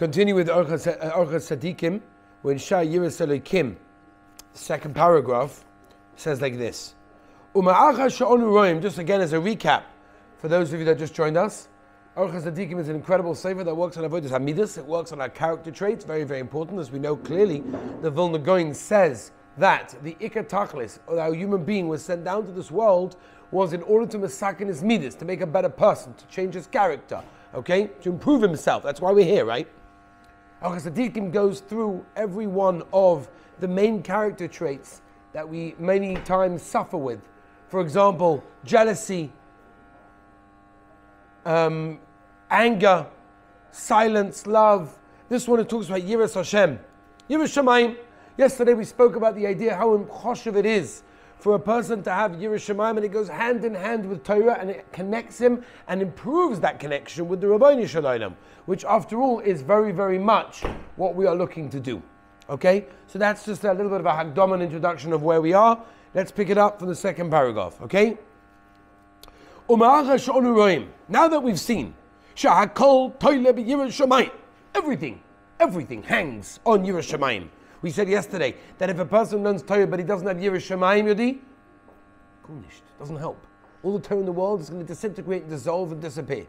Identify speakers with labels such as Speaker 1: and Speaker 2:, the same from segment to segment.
Speaker 1: Continue with Orchos Tzadikim, when Shah Yiras Elokim, second paragraph, says like this. Just again as a recap, for those of you that just joined us, Orchos Tzadikim is an incredible sefer that works on avodas hamidus. It works on our character traits, very, very important. As we know clearly, the Vilna Gaon says that the Ikar Tachlis, or our human being, was sent down to this world was in order to masakin his midas, to make a better person, to change his character, okay, to improve himself. That's why we're here, right? Orchos Tzadikim goes through every one of the main character traits that we many times suffer with. For example, jealousy, anger, silence, love. This one it talks about Yiras Hashem. Yiras Shamayim. Yesterday we spoke about the idea how choshev it is for a person to have Yiras Shamayim, and it goes hand in hand with Torah, and it connects him and improves that connection with the Rabbeinu Shalom, which after all is very, very much what we are looking to do. Okay? So that's just a little bit of a Hagdom introduction of where we are. Let's pick it up from the second paragraph. Okay? Now that we've seen everything hangs on Yiras Shamayim. We said yesterday that if a person learns Torah but he doesn't have Yiras Shamayim, Yodi, doesn't help. All the Torah in the world is going to disintegrate, dissolve, and disappear.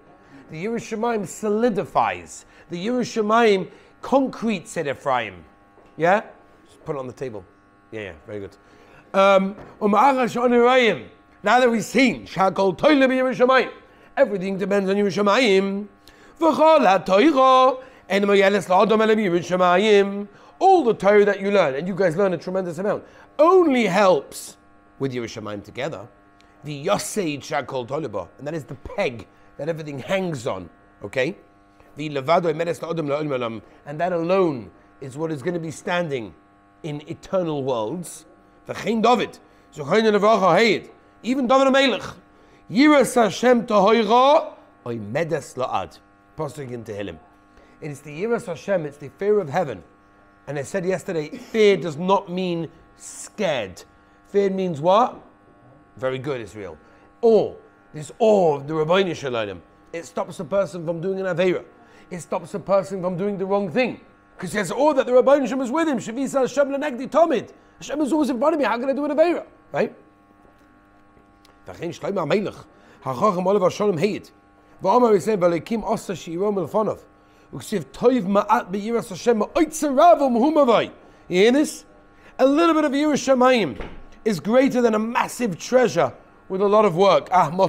Speaker 1: The Yiras Shamayim solidifies. The Yiras Shamayim concretes it, Ephraim. Yeah? Just put it on the table. Yeah, very good. Now that we've seen everything depends on Yiras Shamayim. All the Torah that you learn, and you guys learn a tremendous amount, only helps with Yiras Shamayim together. The Yosei Shakol Toliba, and that is the peg that everything hangs on. Okay? The Levado Medes La'odom La'olam Olam, and that alone is what is going to be standing in eternal worlds. V'chein David, Zochayin Levracha Heid, even David HaMelech, Yiras Hashem Tohoira, Oy Medes La'ad. Pasuk in Tehillim. It is the Yiras Hashem, it's the fear of heaven. And I said yesterday, fear does not mean scared. Fear means what? Very good, Israel. Awe. This awe of the Rabbeinu Shalom. It stops a person from doing an Aveira. It stops a person from doing the wrong thing. Because he has awe that the Rabbeinu Shalom is with him. Shavisa Hashem lenegdi tomid. Hashem is always in front of me. How can I do an Aveira? Right? V'chein Shlomo HaMelech. Hachacham olav Hashem heit. V'amar yisei v'leikim osa shi'iro milfonov. You hear this? A little bit of Yiras Shamayim is greater than a massive treasure with a lot of work. I'm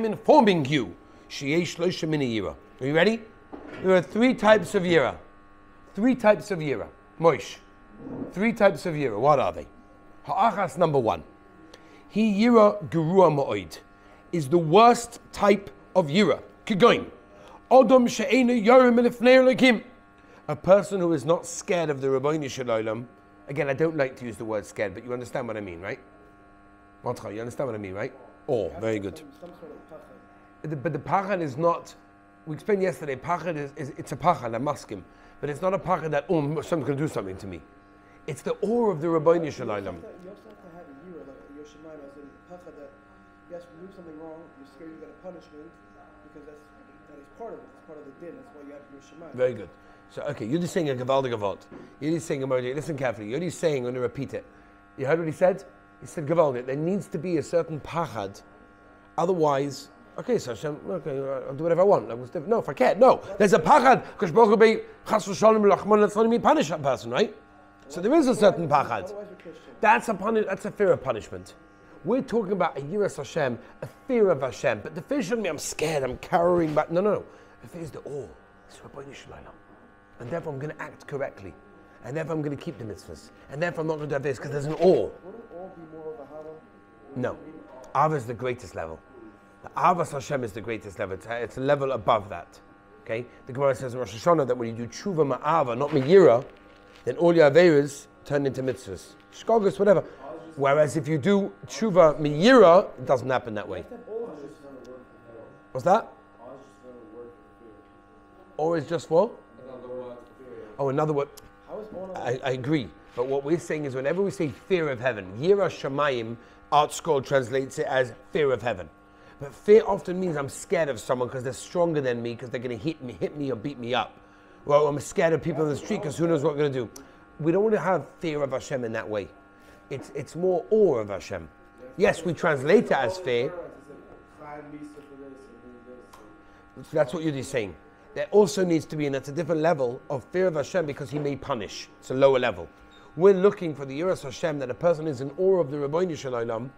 Speaker 1: informing you. Are you ready? There are three types of Yira. Moish. Three types of Yira. What are they? Ha'achas number one. He Yira Gerua Ma'oid is the worst type of Yira. Kigoin. Odom she'einu yorim elifnei Elokim. A person who is not scared of the Rabbeinu Shalom. Again, I don't like to use the word scared, but you understand what I mean, right? Matcha, you understand what I mean, right? Oh, very good. But the pachad is not, we explained yesterday, pachad is it's a pachad, a maskim. But it's not a pachad that, someone's going to do something to me. It's the awe of the Rabbeinu Shalom.
Speaker 2: You also have to have a Yira, like your Shemaim, as in pachad that, yes, we do something wrong, you're scared you get a punishment, because that is part of it. It's part of the din. That's why you have your Shema.
Speaker 1: Very good. So, okay, you're just saying a Gavaldig Gavalt. You're just saying a Modi. Listen carefully. You're just saying, I'm going to repeat it. You heard what he said? He said Gavaldig. There needs to be a certain pachad. Otherwise, okay, so Hashem, okay, I'll do whatever I want. No, if I can't. No. There's a pachad. Because Baruch be Chas v'Shalom l'Rachman, let's not even punish that person, right? So there is a certain pachad. That's a fear of punishment. We're talking about a Yiras Hashem, a fear of Hashem. But the fear shouldn't be, I'm scared, I'm cowering back. No. The fear is the awe. It's Rabbeinu Shalom. And therefore I'm going to act correctly. And therefore I'm going to keep the mitzvahs. And therefore I'm not going to have this, because there's an awe.
Speaker 2: Wouldn't awe be more of a hava?
Speaker 1: No. Ava is the greatest level. The Avas Hashem is the greatest level. It's a level above that. Okay? The Gemara says in Rosh Hashanah that when you do tshuva ma'ava, not me'yira, then all your aveiras turn into mitzvahs. Shkogus, whatever. Whereas if you do tshuva miyira, it doesn't happen that way. What's that? Or is just for? Oh, another word. I agree. But what we're saying is whenever we say fear of heaven, Yira Shamayim, Art Scroll translates it as fear of heaven. But fear often means I'm scared of someone because they're stronger than me, because they're going to hit me or beat me up. Well, I'm scared of people in the street because who knows what we're going to do. We don't want to have fear of Hashem in that way. It's more awe of Hashem. Yes, we translate it as fear. So that's what you're saying. There also needs to be, and that's a different level of fear of Hashem, because He may punish. It's a lower level. We're looking for the Yiras Hashem, that a person is in awe of the Rabbeinu Shalom.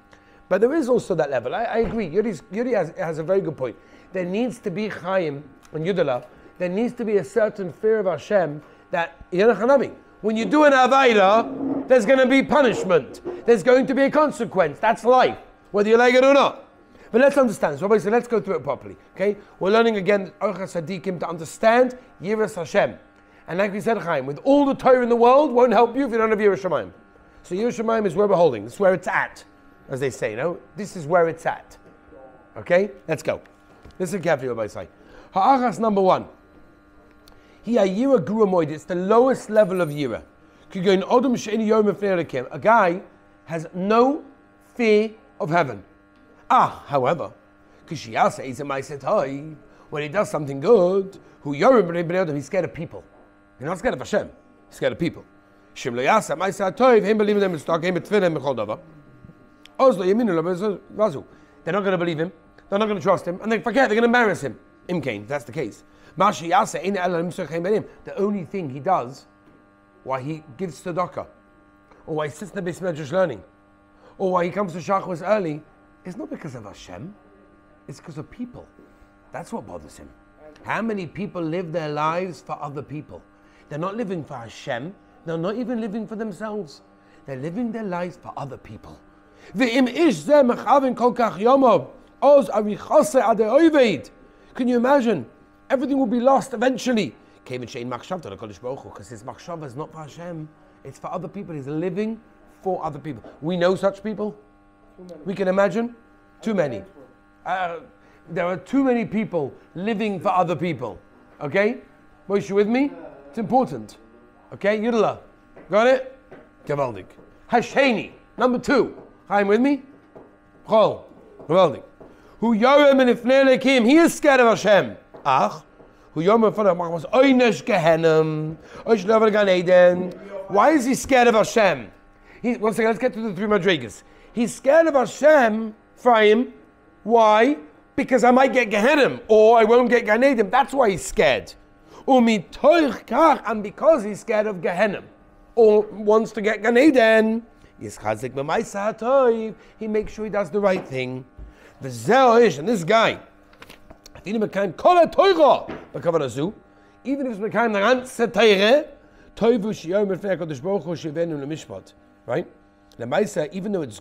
Speaker 1: But there is also that level. I agree. Yudi has a very good point. There needs to be Chaim and Yudala. There needs to be a certain fear of Hashem that, when you do an Avaida, there's going to be punishment. There's going to be a consequence. That's life, whether you like it or not. But let's understand. So let's go through it properly. Okay? We're learning again Orchos Tzadikim to understand Yiras Hashem. And like we said, Chaim, with all the Torah in the world, won't help you if you don't have Yiras Shamayim. So Yiras Shamayim is where we're holding. This is where it's at, as they say. This is where it's at. Okay? Let's go. Listen carefully what I say. Ha'achas number 1. Yira Guamoid. It's the lowest level of Yira. A guy has no fear of heaven. However, when he does something good, he's scared of people. He's not scared of Hashem. He's scared of people. They're not going to believe him. They're not going to trust him. And they forget, they're going to embarrass him. Imkain, that's the case. The only thing he does, why he gives tzedakah, or why he sits in the Beis Medrash learning, or why he comes to Shachos early, is not because of Hashem. It's because of people. That's what bothers him. How many people live their lives for other people? They're not living for Hashem. They're not even living for themselves. They're living their lives for other people. Can you imagine? Everything will be lost eventually. Because his machshava is not for Hashem. It's for other people. He's living for other people. We know such people. We can imagine. Too many. There are too many people living for other people. Okay? Moshe, with me? It's important. Okay? Yudala. Got it? Gewaldig. Hasheni. Number 2. Chaim, with me? Chol. Gewaldig. Hu yorem elifnei Elokim. He is scared of Hashem. Ach. Hu yorem elifnei Elokim was oynesh gehenem. Oynesh level Gan Eden. Why is he scared of Hashem? One second, let's get to the 3 madrigas. He's scared of Hashem, Ephraim. Why? Because I might get Gehenim, or I won't get Gan Eden. That's why he's scared. And because he's scared of Gehenim, or wants to get Gan Eden, he makes sure he does the right thing. And this guy, even if it's Mekayim the ganze Teire, right? Even though it's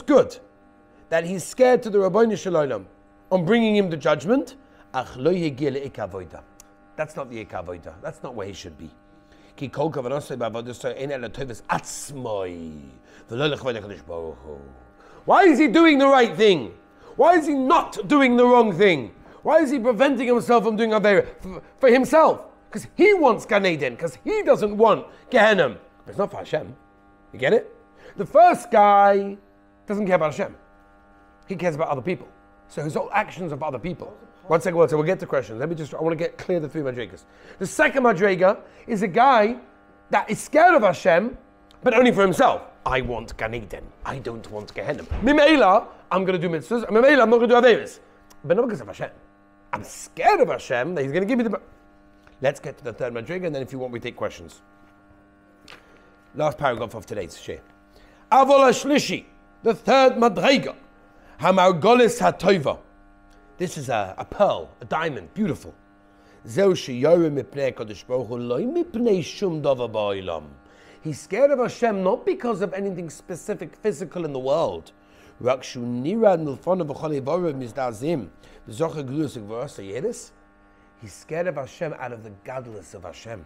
Speaker 1: good, that he's scared to the Rabbeinu Shalom on bringing him to judgment, that's not the Ikavoida. That's not where he should be. Why is he doing the right thing? Why is he not doing the wrong thing? Why is he preventing himself from doing Avera? For himself. Because he wants Gan Eden. Because he doesn't want Gehenna. But it's not for Hashem. You get it? The first guy doesn't care about Hashem. He cares about other people. So his whole actions of other people. One second, we'll get to questions. I want to get clear the 3 madrigas. The second madriga is a guy that is scared of Hashem, but only for himself. I want Gan Eden. I don't want Gehenna. Mimela, I'm going to do mitzvahs. Mimela, I'm not going to do averis. But not because of Hashem. I'm scared of Hashem that He's going to give me the... Let's get to the 3rd madriga, and then if you want, we take questions. Last paragraph of today's share. Avola Shlishi, the 3rd madriga. Hamargolis HaToiva. This is a pearl, a diamond, beautiful. He's scared of Hashem not because of anything specific physical in the world. He's scared of Hashem out of the godless of Hashem.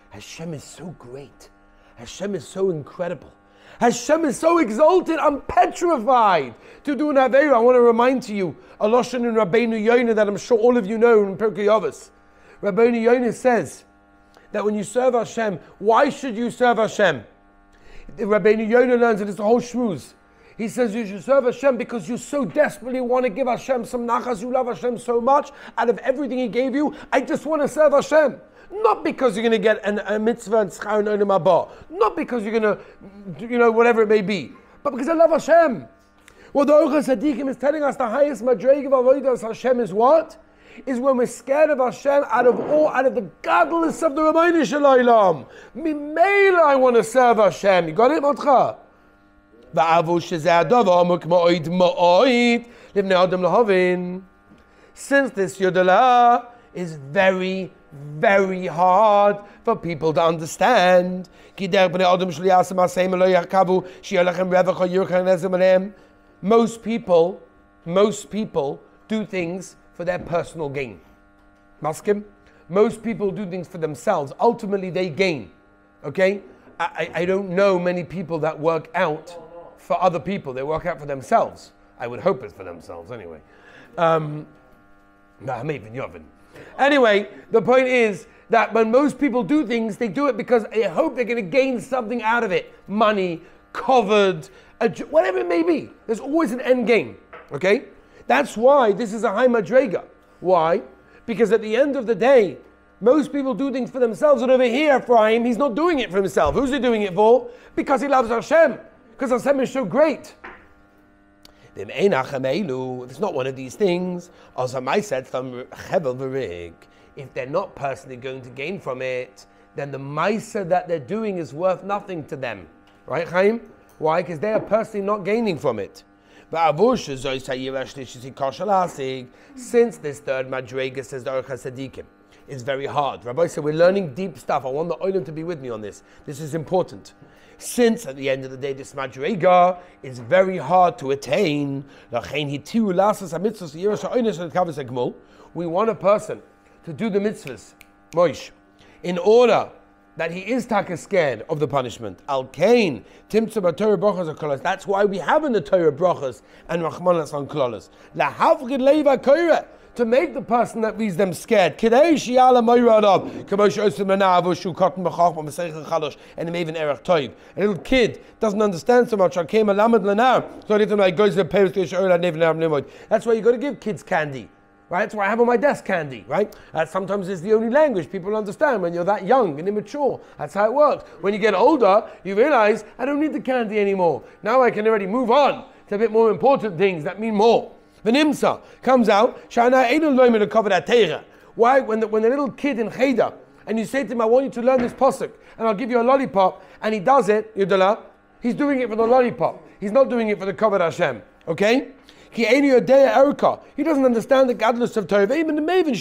Speaker 1: Hashem is so great. Hashem is so incredible. Hashem is so exalted, I'm petrified to do an Aveira. I want to remind to you a Lashon in Rabbeinu Yonah that I'm sure all of you know in Pirkei Avos. Rabbeinu Yonah says that when you serve Hashem, why should you serve Hashem? Rabbeinu Yonah learns that it's the whole shmuz. He says you should serve Hashem because you so desperately want to give Hashem some nachas. You love Hashem so much. Out of everything He gave you, I just want to serve Hashem. Not because you're going to get a mitzvah and schar and olam haba. Not because you're going to, whatever it may be. But because I love Hashem. Well, the Orchos Tzadikim is telling us the highest madrega of avodas Hashem is what? Is when we're scared of Hashem out of the godless of the Rabbanu Shalom. Mimela, I want to serve Hashem. You got it, Matcha? Since this Yodelah is very, very hard for people to understand. Most people do things for their personal gain. Maskim? Most people do things for themselves. Ultimately, they gain. Okay? I don't know many people that work out for other people. They work out for themselves. I would hope it's for themselves anyway. Anyway, the point is that when most people do things, they do it because they hope they're going to gain something out of it. Money, covered, whatever it may be. There's always an end game. Okay? That's why this is a high madrega. Why? Because at the end of the day, most people do things for themselves. And over here, Ephraim, he's not doing it for himself. Who's he doing it for? Because he loves Hashem. Because Hashem is so great. If it's not one of these things, if they're not personally going to gain from it, then the maisa that they're doing is worth nothing to them. Right, Chaim? Why? Because they are personally not gaining from it. Since this third madrega, says the Orchos Tzadikim, is very hard. Rabbi said, we're learning deep stuff. I want the olim to be with me on this. This is important. Since at the end of the day, this madrega is very hard to attain, we want a person to do the mitzvahs, Moish, in order that he is taka scared of the punishment. Al kain timtzu b'Torah brachas klolos. That's why we have in the Torah brachas and rachmanas on klolos. La havgid leiva koira, to make the person that reads them scared. Kidei shi'ala moyradav k'mosh osim lanav shu cotton b'chach b'meseichel chalosh and even erech toiv. A little kid doesn't understand so much. Came a lamed lanar, so it goes to the parents to show that never limud. That's why you got to give kids candy. Right? That's why I have on my desk candy, right? Sometimes it's the only language people understand when you're that young and immature. That's how it works. When you get older, you realize, I don't need the candy anymore. Now I can already move on to a bit more important things that mean more. The Nimsa comes out, why? When the little kid in Cheder, and you say to him, I want you to learn this pasuk, and I'll give you a lollipop, and he does it, Yudala, he's doing it for the lollipop. He's not doing it for the Kavod Hashem. Okay? He doesn't understand the godless of Torah. Even the Maven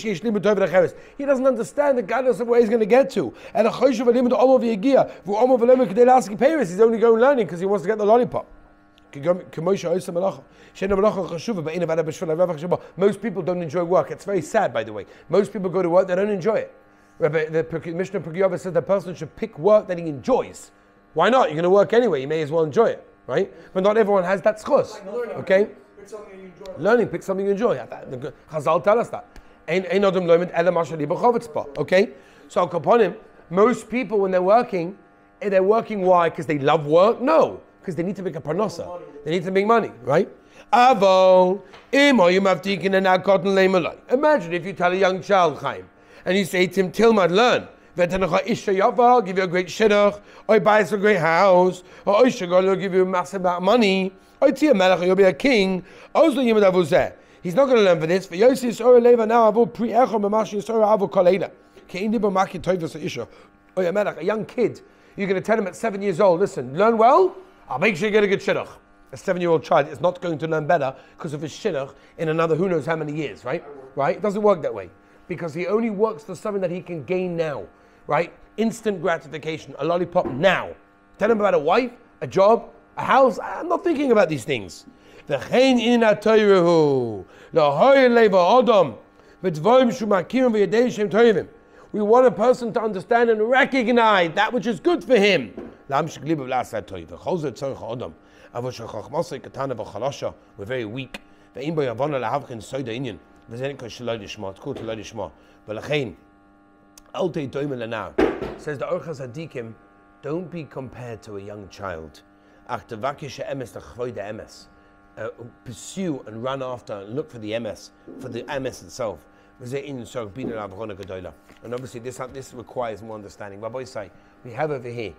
Speaker 1: he doesn't understand the godless of where he's going to get to. And he's only going learning because he wants to get the lollipop. Most people don't enjoy work. It's very sad, by the way. Most people go to work, they don't enjoy it. The Mishnah Pugiyava says the person should pick work that he enjoys. Why not? You're going to work anyway. You may as well enjoy it, right? But not everyone has that schus. Okay? Learning, pick something you enjoy. Chazal tell us that. Okay? So upon him, most people when they're working why? Because they love work? No. Because they need to make a parnasa. They need to make money, right? Imagine if you tell a young child, Chaim, and you say to him, Tilmad, learn. I'll give you a great shidduch, or buy us a great house, or I'll give you a massive amount of money. You'll be a king. He's not going to learn for this. For Yosef a young kid, you're going to tell him at 7 years old, listen, learn well, I'll make sure you get a good shidduch. A 7-year-old child is not going to learn better because of his shidduch in another who knows how many years, right? Right? It doesn't work that way. Because he only works for something that he can gain now, right? Instant gratification, a lollipop now. Tell him about a wife, a job, a house. I'm not thinking about these things. We want a person to understand and recognize that which is good for him. We're very weak. Says the Orchos Tzadikim, don't be compared to a young child. Pursue and run after and look for the emes, for the emes itself. And obviously this requires more understanding. Rabbi say, we have over here,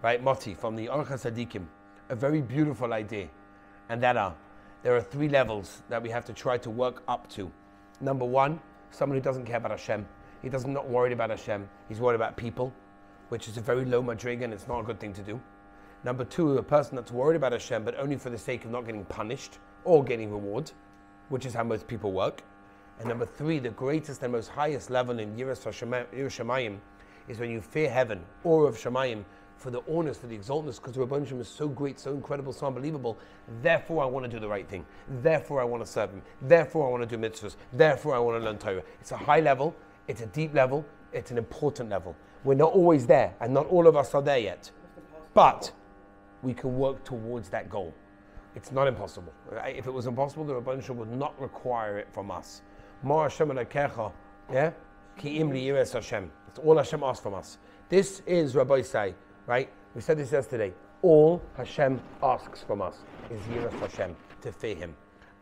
Speaker 1: right, Moti, from the Orchos Tzadikim, a very beautiful idea. And there are 3 levels that we have to try to work up to. Number 1, someone who doesn't care about Hashem. He doesn't not worried about Hashem. He's worried about people, which is a very low madriga, and it's not a good thing to do. Number 2, a person that's worried about Hashem, but only for the sake of not getting punished or getting reward, which is how most people work. And number 3, the greatest and most highest level in Yiras Shamayim is when you fear heaven, awe of Shamayim, for the honest, for the exaltness, because the Rebbeinu Shem is so great, so incredible, so unbelievable. Therefore, I want to do the right thing. Therefore, I want to serve Him. Therefore, I want to do mitzvahs. Therefore, I want to learn Torah. It's a high level. It's a deep level. It's an important level. We're not always there, and not all of us are there yet. But we can work towards that goal. It's not impossible. If it was impossible, the Rebbeinu Shem would not require it from us. Ma Hashem alekecha, yeah? Ki im li yiras Hashem. That's all Hashem asks from us. This is Rabbi say, right? We said this yesterday. All Hashem asks from us is yiras Hashem, to fear Him.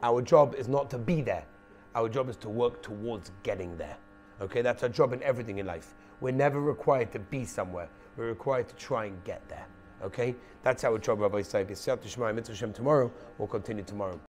Speaker 1: Our job is not to be there. Our job is to work towards getting there. Okay, that's our job in everything in life. We're never required to be somewhere. We're required to try and get there. Okay, that's our job, Rabbi say. Tomorrow, we'll continue tomorrow.